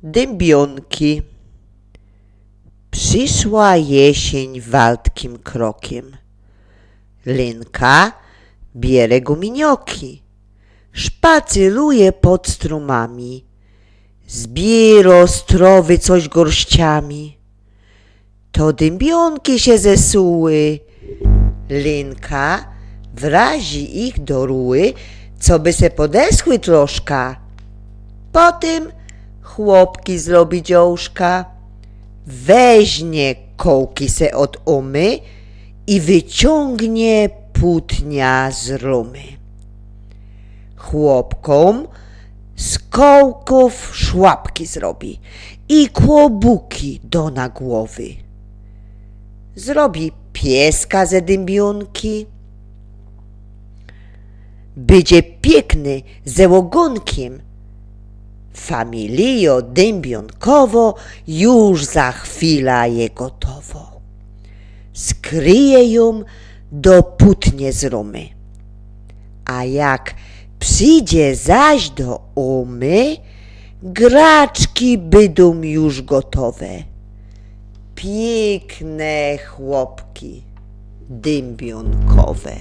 Dębionki. Przyszła jesień waltkim krokiem. Linka bierze guminioki, szpacyluje pod strumami, zbiera z trowy coś gorściami. To dębionki się zesuły. Linka wrazi ich do ruły, co by se podeschły troszka. Potem chłopki zrobi dziołszka, weźmie kołki se od umy i wyciągnie płótnia z rumy. Chłopkom z kołków szłapki zrobi i kłobuki do na głowy. Zrobi pieska ze dębionki, będzie piękny ze ogonkiem. Familio dębionkowo już za chwila je gotowo. Skryje ją do płótnie z rumy. A jak przyjdzie zaś do umy, graczki będą już gotowe. Piękne chłopki dębionkowe.